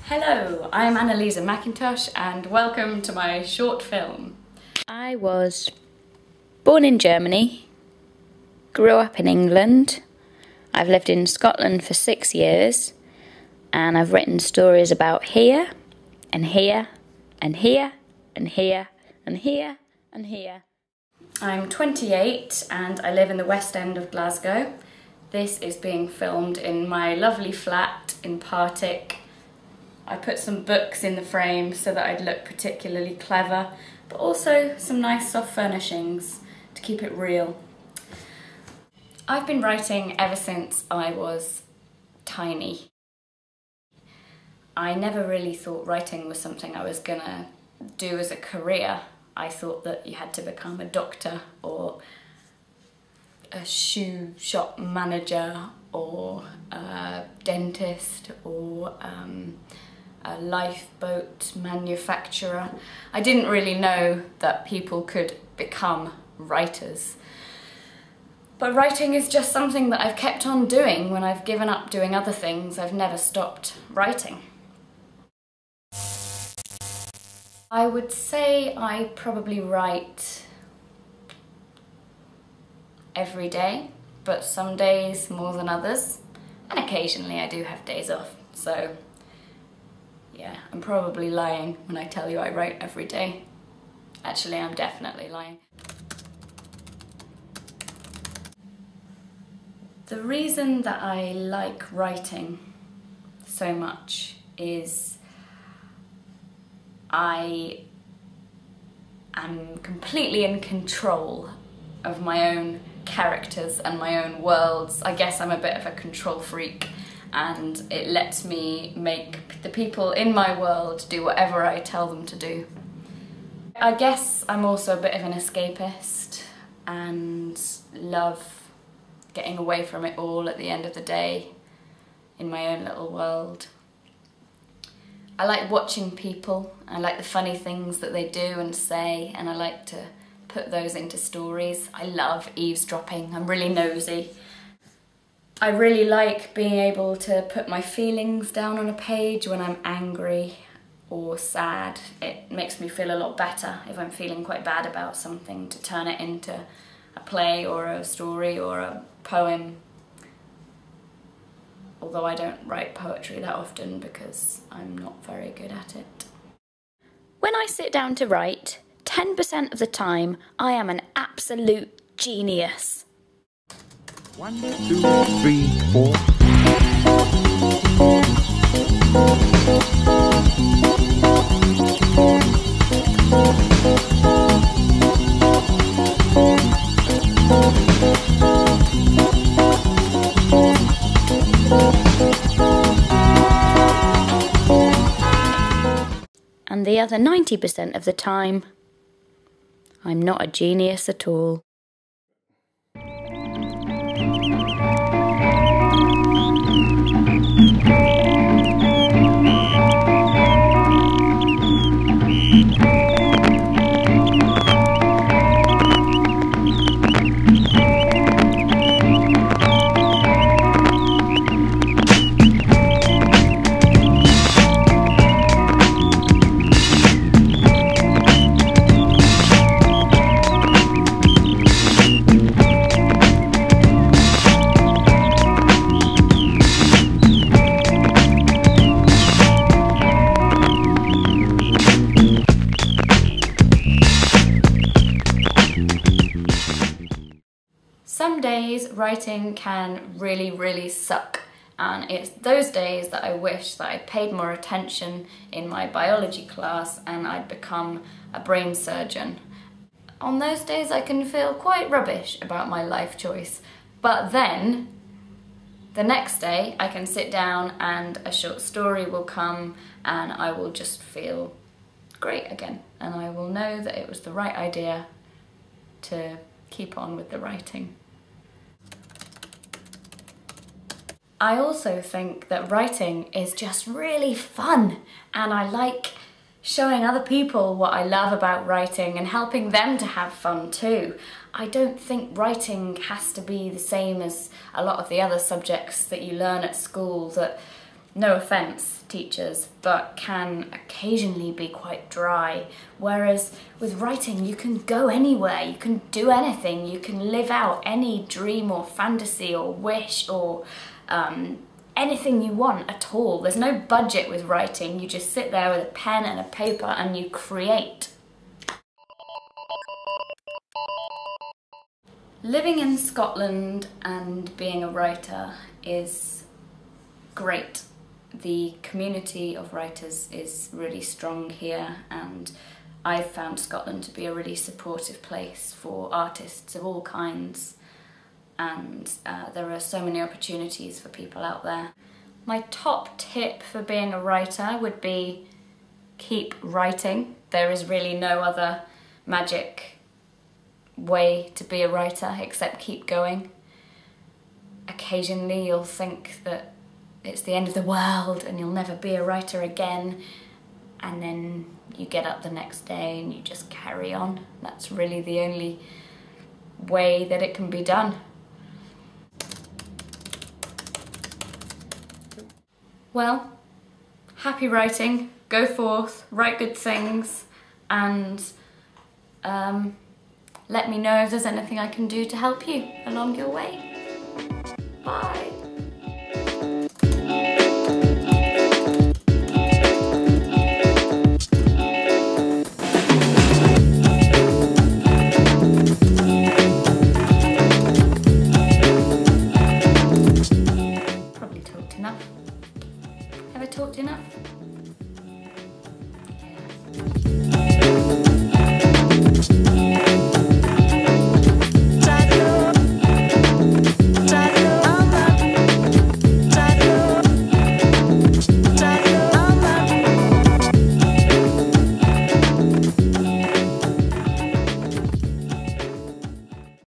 Hello, I'm Anneliese Mackintosh and welcome to my short film. I was born in Germany, grew up in England. I've lived in Scotland for 6 years and I've written stories about here and here and here and here and here and here. I'm 28 and I live in the West End of Glasgow. This is being filmed in my lovely flat in Partick. I put some books in the frame so that I'd look particularly clever, but also some nice soft furnishings to keep it real. I've been writing ever since I was tiny. I never really thought writing was something I was gonna do as a career. I thought that you had to become a doctor or a shoe shop manager or a dentist or a lifeboat manufacturer. I didn't really know that people could become writers. But writing is just something that I've kept on doing. When I've given up doing other things, I've never stopped writing. I would say I probably write every day, but some days more than others, and occasionally I do have days off, so yeah, I'm probably lying when I tell you I write every day. Actually, I'm definitely lying. The reason that I like writing so much is I am completely in control of my own characters and my own worlds. I guess I'm a bit of a control freak, and it lets me make the people in my world do whatever I tell them to do. I guess I'm also a bit of an escapist and love getting away from it all at the end of the day in my own little world. I like watching people, I like the funny things that they do and say, and I like to put those into stories. I love eavesdropping, I'm really nosy. I really like being able to put my feelings down on a page when I'm angry or sad. It makes me feel a lot better if I'm feeling quite bad about something, to turn it into a play or a story or a poem. Although I don't write poetry that often because I'm not very good at it. When I sit down to write, 10% of the time I am an absolute genius. 1, 2, 3, 4. And the other 90% of the time, I'm not a genius at all. Some days writing can really suck, and it's those days that I wish that I'd paid more attention in my biology class and I'd become a brain surgeon. On those days I can feel quite rubbish about my life choice, but then the next day I can sit down and a short story will come and I will just feel great again, and I will know that it was the right idea to keep on with the writing. I also think that writing is just really fun, and I like showing other people what I love about writing and helping them to have fun too. I don't think writing has to be the same as a lot of the other subjects that you learn at school, that no offence, teachers, but can occasionally be quite dry. Whereas with writing, you can go anywhere, you can do anything, you can live out any dream or fantasy or wish or anything you want at all. There's no budget with writing, you just sit there with a pen and a paper and you create. Living in Scotland and being a writer is great. The community of writers is really strong here, and I've found Scotland to be a really supportive place for artists of all kinds, and there are so many opportunities for people out there. My top tip for being a writer would be keep writing. There is really no other magic way to be a writer except keep going. Occasionally you'll think that it's the end of the world and you'll never be a writer again, and then you get up the next day and you just carry on. That's really the only way that it can be done. Well, happy writing, go forth, write good things, and let me know if there's anything I can do to help you along your way.